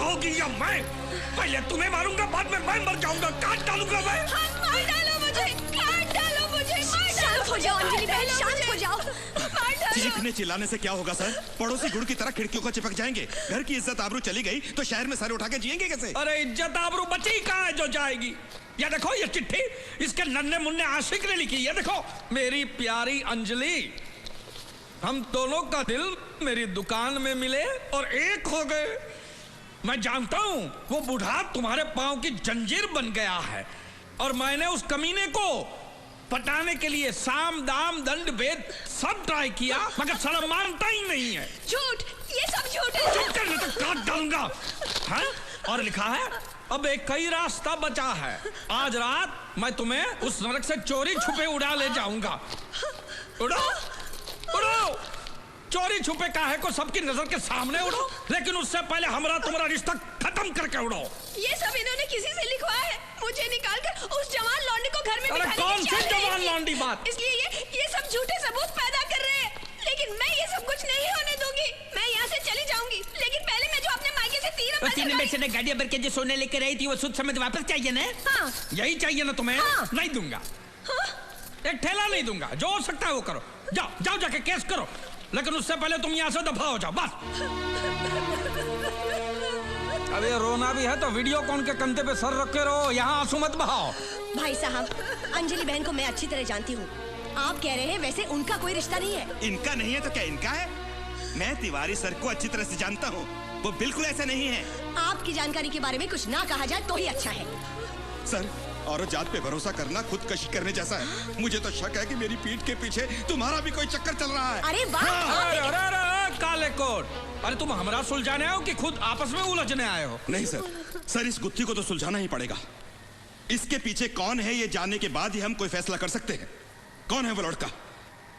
होगी या मैं? पहले तुम्हें मारूंगा, बाद में मैं मर जाऊंगा। काट डालूंगा मैं। मार डालो मुझे, काट डालो मुझे, शांत हो जाओ अंजलि बहन, शांत हो जाओ। मार डालो। चीखने चिल्लाने से क्या होगा सर? पड़ोसी गुड़ की तरह खिड़कियों को चिपक जाएंगे। घर की इज्जत आबरू चली गई तो शहर में सर उठा के जिएंगे कैसे? अरे इज्जत आबरू बची कहाँ है जो जाएगी? ये देखो ये चिट्ठी इसके नन्हे मुन्ने आशिक ने लिखी। ये देखो, मेरी प्यारी अंजलि, हम दोनों का दिल मेरी दुकान में मिले और एक हो गए। मैं जानता हूं वो बूढ़ा तुम्हारे पांव की जंजीर बन गया है और मैंने उस कमीने को पटाने के लिए साम दाम दंड भेद सब ट्राई किया, मगर साला मानता ही नहीं है। झूठ, ये सब झूठ है। चुप कर, नहीं तो काट डालूंगा। हाँ? और लिखा है अब एक कई रास्ता बचा है। आज रात मैं तुम्हें उस नरक से चोरी छुपे उड़ा ले जाऊंगा। उड़ो उड़ो, चोरी छुपे काहे को सबकी नजर के सामने उड़ो, लेकिन उससे पहले हमारा तुम्हारा रिश्ता खत्म करके उड़ो। ये सब इन्होंने किसी से लिखवाया है। मुझे निकालकर उस जवान लौंडी को घर में अरे कौन सी जवान लौंडी बात? इसलिए ये सब झूठे सबूत पैदा कर रहे हैं। लेकिन मैं ये सब कुछ नहीं होने दूंगी। मैं यहाँ से चली जाऊंगी, लेकिन पहले मैं जो अपने मायके से 3 नंबर से गाड़ी भर के जो सोने लेकर आई थी वो सुध समेत वापस चाहिए ना? हाँ। यही चाहिए ना तुम्हें? हाँ। नहीं दूंगा। हाँ? एक ठेला नहीं दूंगा। जो हो सकता है वो करो। जाओ जाओ जाके केस करो, लेकिन उससे पहले तुम यहाँ से दफा हो जाओ बस। अब ये रोना भी है तो वीडियो कॉन के कंधे पे सर रख के रहो, यहाँ आंसू मत बहाओ। भाई साहब, अंजलि बहन को मैं अच्छी तरह जानती हूँ। आप कह रहे हैं वैसे उनका कोई रिश्ता नहीं है। इनका नहीं है तो क्या इनका है? मैं तिवारी सर को अच्छी तरह से जानता हूँ, वो बिल्कुल ऐसा नहीं है। आपकी जानकारी के बारे में कुछ ना कहा जाए तो ही अच्छा है। सर, औरत जात पे भरोसा करना खुदकशी करने जैसा है। मुझे तो शक है कि मेरी पीठ के पीछे तुम्हारा भी कोई चक्कर चल रहा है। अरे वाह! अरे काले कोट, अरे तुम हमारा सुलझाने आए हो कि खुद आपस में उलझने आए हो? नहीं सर, इस गुत्थी को तो सुलझाना ही पड़ेगा। इसके पीछे कौन है ये जानने के बाद ही हम कोई फैसला कर सकते हैं। कौन है वो लड़का?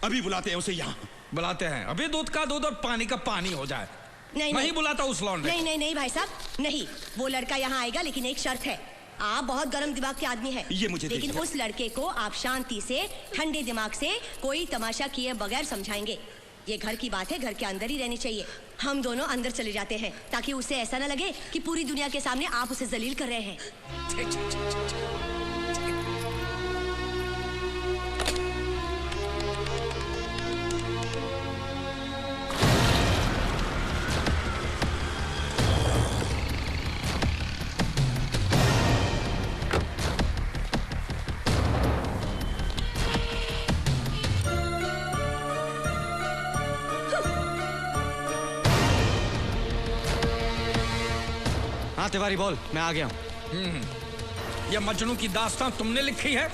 अभी बुलाते हैं उसे यहाँ। बुलाते हैं, अभी दूध का दूध और पानी का पानी हो जाए। नहीं बुलाता उस लौंडे। नहीं भाई साहब, नहीं। वो लड़का यहाँ आएगा, लेकिन एक शर्त है। आप बहुत गर्म दिमाग के आदमी हैं। ये मुझे लेकिन उस लड़के को आप शांति से, ठंडे दिमाग से, कोई तमाशा किए बगैर समझाएंगे। ये घर की बात है, घर के अंदर ही रहनी चाहिए। हम दोनों अंदर चले जाते हैं ताकि उसे ऐसा ना लगे कि पूरी दुनिया के सामने आप उसे जलील कर रहे हैं। हाँ तिवारी बोल, मैं आ गया हूँ। ये मजनू की दास्तान तुमने लिखी है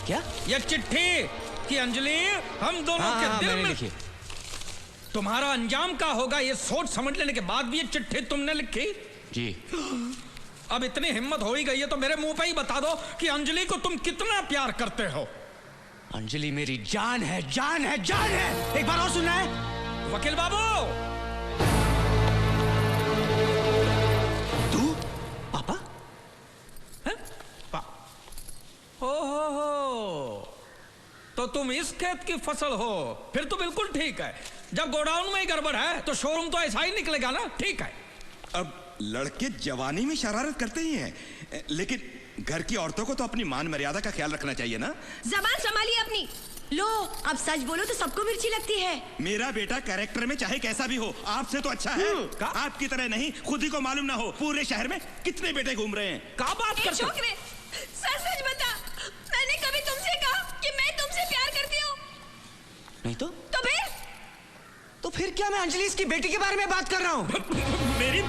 क्या? ये चिट्ठी कि अंजलि हम दोनों के दिल में लिखी। तुम्हारा अंजाम क्या होगा ये सोच समझ लेने के बाद भी ये चिट्ठी तुमने लिखी? जी। अब इतनी हिम्मत हो ही गई है तो मेरे मुंह पे ही बता दो कि अंजलि को तुम कितना प्यार करते हो। अंजलि मेरी जान है, जान है, जान है। एक बार और सुनना है? वकील बाबू, हो तो तुम इस खेत की फसल हो, फिर तो बिल्कुल ठीक है। जब गोडाउन में ही गड़बड़ है तो शोरूम तो ऐसा ही निकलेगा ना। ठीक है। अब लड़के जवानी में शरारत करते ही हैं, लेकिन घर की औरतों को तो अपनी मान मर्यादा का ख्याल रखना चाहिए ना। जबान संभालिए अपनी। लो, अब सच बोलो तो सबको मिर्ची लगती है। मेरा बेटा कैरेक्टर में चाहे कैसा भी हो, आपसे तो अच्छा है। आपकी तरह नहीं, खुद ही को मालूम ना हो पूरे शहर में कितने बेटे घूम रहे हैं। क्या बात करते हो? सच बता, मैंने कभी तुमसे कहा कि मैं तुमसे प्यार करती हूँ? नहीं तो फिर क्या मैं अंजलि इसकी बेटी के बारे में बात कर रहा हूँ? मेरी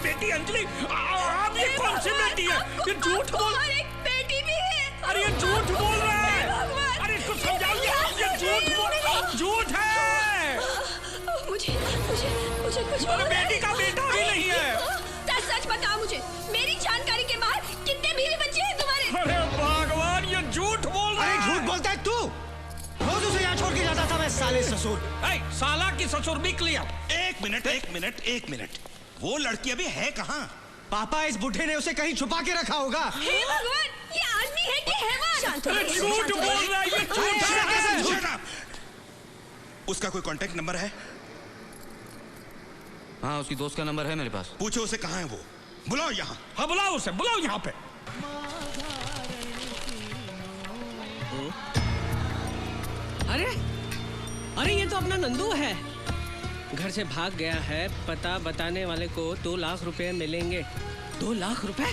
बेटी अंजलि? आप ये कौन सी बेटी है? ये झूठ बोल। एक बेटी भी है। अरे ये झूठ बोल रहा है। अरे इसको समझाइए, ये झूठ बोल, झूठ है। मुझे कुछ बेटी का बेटा भी नहीं है। सच बताओ मुझे, मेरी जानकारी के बाहर कितने बीवी बच्चे हैं तुम्हारे? अरे भगवान, ये झूठ बोल रहा है। अरे झूठ बोलता है तू। रोज उसे यहाँ छोड़ के जाता था मैं, साले ससुर। साला की ससुर बिक लिया। एक मिनट, वो लड़की अभी है कहाँ? पापा, इस बुढ़े ने उसे कहीं छुपा के रखा होगा। हे भगवान, ये आदमी है कि हैवान? झूठ बोल रहा है, ये झूठ है। उसका कोई कांटेक्ट नंबर है? हाँ, उसकी दोस्त का नंबर है मेरे पास। पूछो उसे कहाँ है वो। बुलाओ यहाँ। हाँ बुलाओ उसे, बुलाओ यहाँ पे। अरे अरे ये तो अपना नंदू है। घर से भाग गया है। पता बताने वाले को 2 लाख रुपए मिलेंगे। 2 लाख रुपए?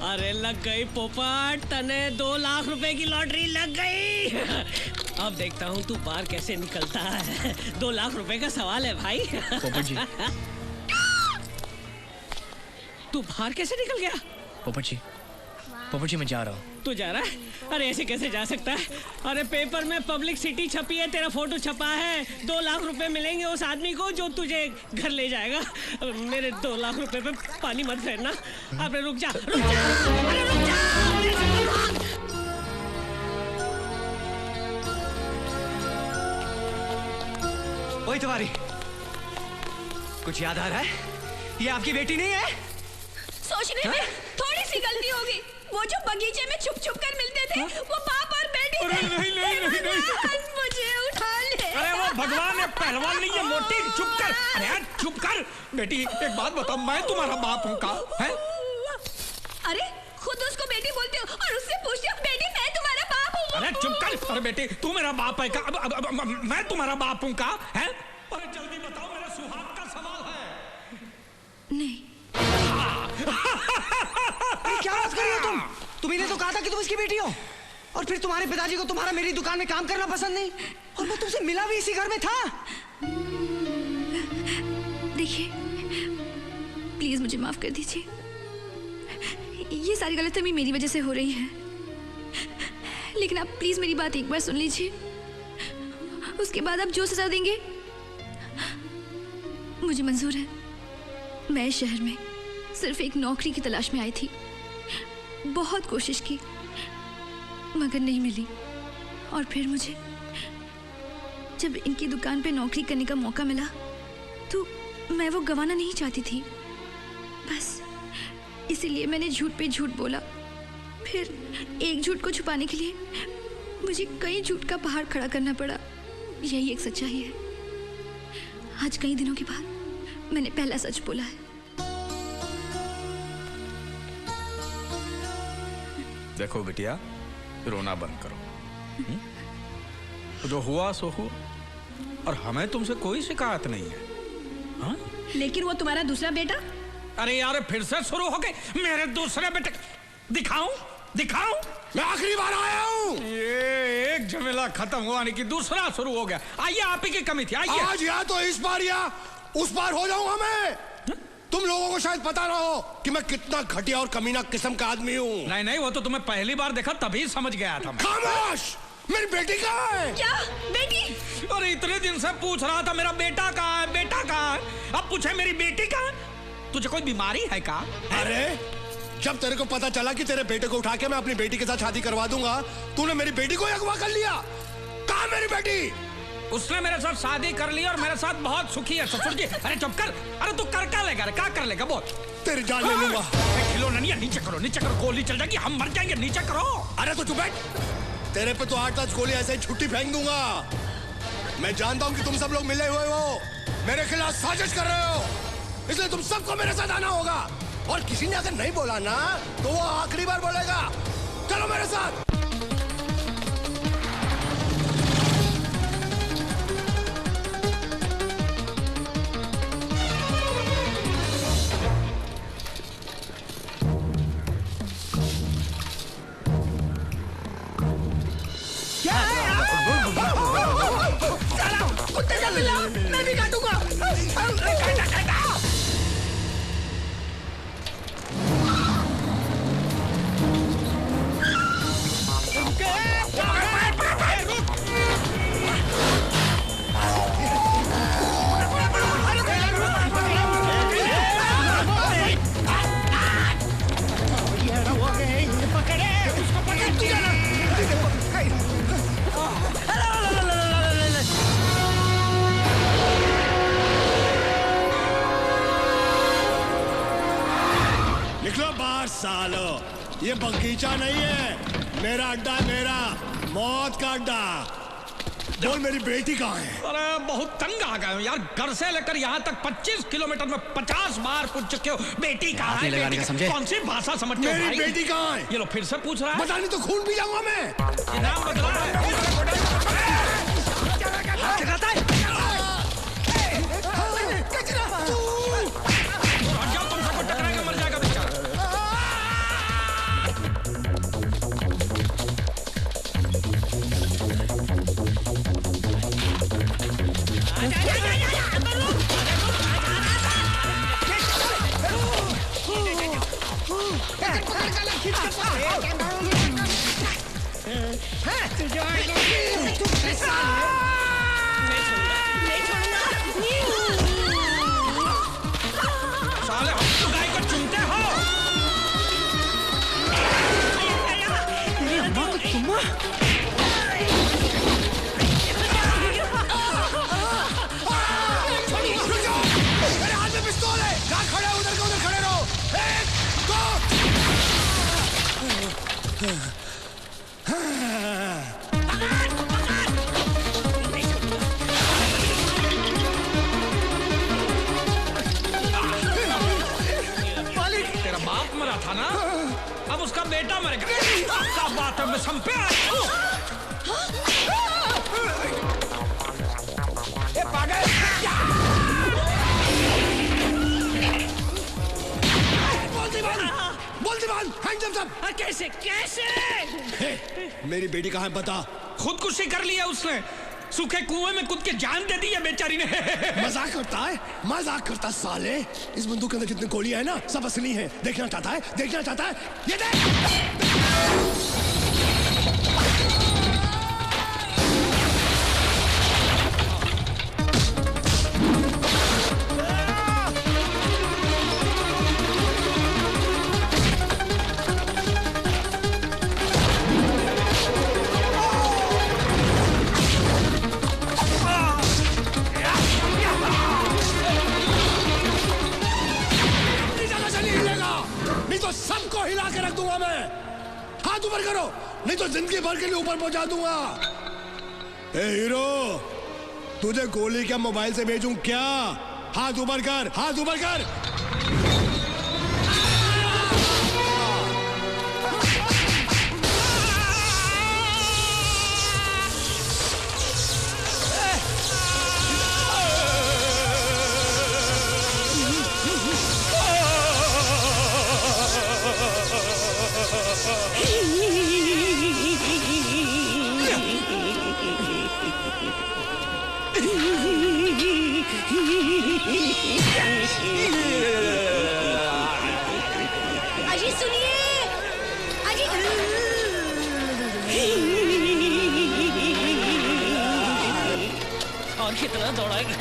अरे लग गई पोपट, तने 2 लाख रुपए की लॉटरी लग गई। अब देखता हूँ तू बाहर कैसे निकलता है। 2 लाख रुपए का सवाल है भाई। पोपट जी, तू बाहर कैसे निकल गया? पोपट जी मैं जा रहा हूँ। तू जा रहा है? अरे ऐसे कैसे जा सकता है? अरे पेपर में पब्लिक सिटी छपी है, तेरा फोटो छपा है। 2 लाख रुपए मिलेंगे उस आदमी को जो तुझे घर ले जाएगा। मेरे 2 लाख रुपए पे पानी मत फेरना। अरे रुक जा, रुक जा, अरे रुक जा, मेरे से मत भाग। ओए तुम्हारी कुछ याद आ रहा है? ये आपकी बेटी नहीं है? सोचने में थोड़ी सी गलती होगी। वो जो बगीचे में छुप छुप कर मिलते थे, वो बाप और बेटी थे। नहीं। मुझे उठा ले। अरे वो भगवान है, पहलवान नहीं है मोटी। चुप कर, अरे यार चुप कर। बेटी एक बात बताओ, मैं तुम्हारा बाप हूँ का? है? अरे खुद उसको बेटी बोलते हो और उससे पूछते हो बेटी मैं तुम्हारा बाप हूँ। अरे चुप कर। अरे बेटी तू मेरा बाप है का? अब मैं तुम्हारा बाप हूँ का? है? अरे जल्दी बताओ, मेरा सुहाग का सवाल है। नहीं। क्या बात कर रही हो तुम? तुम्ही ने तो कहा था कि तुम इसकी बेटी हो, और फिर तुम्हारे पिताजी को तुम्हारा मेरी दुकान में काम करना पसंद नहीं, और मैं तुमसे मिला भी इसी घर में था। देखिए प्लीज मुझे माफ कर दीजिए। ये सारी गलतफहमी मेरी वजह से हो रही है, लेकिन आप प्लीज मेरी बात एक बार सुन लीजिए। उसके बाद आप जो सजा देंगे मुझे मंजूर है। मैं इस शहर में सिर्फ एक नौकरी की तलाश में आई थी। बहुत कोशिश की मगर नहीं मिली, और फिर मुझे जब इनकी दुकान पे नौकरी करने का मौका मिला तो मैं वो गंवाना नहीं चाहती थी। बस इसीलिए मैंने झूठ पे झूठ बोला। फिर एक झूठ को छुपाने के लिए मुझे कई झूठ का पहाड़ खड़ा करना पड़ा। यही एक सच्चाई है। आज कई दिनों के बाद मैंने पहला सच बोला है। देखो बिटिया, रोना बंद करो। जो हुआ सो हुआ, और हमें तुमसे कोई शिकायत नहीं है। हाँ? लेकिन वो तुम्हारा दूसरा बेटा? अरे यार फिर से शुरू हो गए मेरे दूसरे बेटे। दिखाऊं दिखाऊं? मैं आखिरी बार आया हूँ। ये एक झमेला खत्म हुआ नहीं कि दूसरा शुरू हो गया। आइए, आप ही की कमी थी। आइए। आज या तो इस बार या उस बार हो जाऊंगा मैं। तुम लोगों को शायद पता ना हो कि मैं कितना घटिया और कमीना किस्म का आदमी हूँ। नहीं नहीं, वो तो तुम्हें पहली बार देखा तभी समझ गया था मैं। खामोश! मेरी बेटी कहाँ है? क्या बेटी? अरे इतने दिन से पूछ रहा था मेरा बेटा कहाँ है, बेटा कहाँ है। अब पूछे मेरी बेटी कहाँ है? तुझे कोई बीमारी है का? अरे जब तेरे को पता चला कि तेरे बेटे को उठा के मैं अपनी बेटी के साथ शादी करवा दूंगा, तूने मेरी बेटी को अगवा कर लिया। कहाँ मेरी बेटी? उसने मेरे साथ शादी कर ली और मेरे साथ बहुत सुखी है ससुर जी। अरे चुप कर। अरे तू कर क्या लेगा? क्या कर लेगा बोल? तेरी जान ले लूंगा। खिलौना नहीं है, नीचे करो, नीचे करो। गोली चल जाएगी, हम मर जाएंगे। नीचे करो। अरे तो चुप बैठ। तेरे पे तो 8-10 गोली ऐसे ही छुट्टी फेंक दूंगा। मैं जानता हूँ कि तुम सब लोग मिले हुए हो, मेरे खिलाफ साजिश कर रहे हो, इसलिए तुम सबको मेरे साथ आना होगा। और किसी ने अगर नहीं बोला ना तो वो आखिरी बार बोलेगा। चलो मेरे साथ। कुत्ते का पिल्ला, मैं भी काटूंगा। सालो, ये बगीचा नहीं है, मेरा अड्डा है, मेरा मौत का अड्डा। बोल मेरी बेटी कहाँ है? अरे बहुत तंग आ गए हो यार, घर से लेकर यहाँ तक 25 किलोमीटर में 50 बार पूछ चुके हो बेटी कहाँ है, लगाने का समझे? कौन सी भाषा समझते हो मेरी भाई? बेटी कहाँ है? ये लो फिर से पूछ रहा है। बता नहीं तो खून पी जाऊंगा मैं। ये नाम बदला है। लगाता है। हट जाओ, तुम सबको टकराएगा मर जाएगा बेचारा। साले हम तो गाय को चुनते हो। रुक जाओ, मेरे हाथ में पिस्तौल है। जहाँ खड़े हो उधर के उधर खड़े रहो। एक, दो। तेरा बाप मरा था ना, अब उसका बेटा मरेगा। क्या बात है, मैं संपे आया। ए पागल! बोल दीवान, हैंड अप सब। कैसे कैसे? हे, मेरी बेटी कहाँ है बता। खुदकुशी कर लिया उसने, सूखे कुएं में कूद के जान दे दी है बेचारी ने। मजाक करता है, मजाक करता साले। इस बंदूक के अंदर जितनी गोलियां है ना, सब असली है। देखना चाहता है, देखना चाहता है। ये देख। नहीं तो सबको हिला के रख दूंगा मैं। हाथ ऊपर करो, नहीं तो जिंदगी भर के लिए ऊपर पहुंचा दूंगा। ए हीरो, तुझे गोली क्या मोबाइल से भेजूं क्या? हाथ ऊपर कर, हाथ ऊपर कर। अजी सुनिए, अजी। और कितना दौड़ाएगा?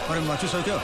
अरे माचिस है क्या?